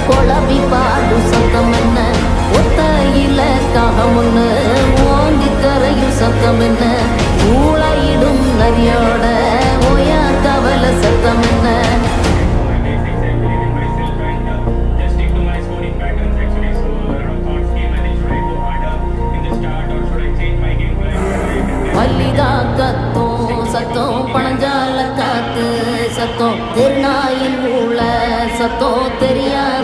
குழவி பாடும் சத்தம் என்ன ஒத்தையில காகமுன்னு ஓங்கி கரையும் சத்தம் என்ன ஊழையிடும் நரியோட ஓயா கவலை சத்தம் என்ன மல்லிகா கத்தும் சத்தம் பணஞ்சால காத்து சத்தம் திருநாயின் மூளை சத்தம் தெரியாது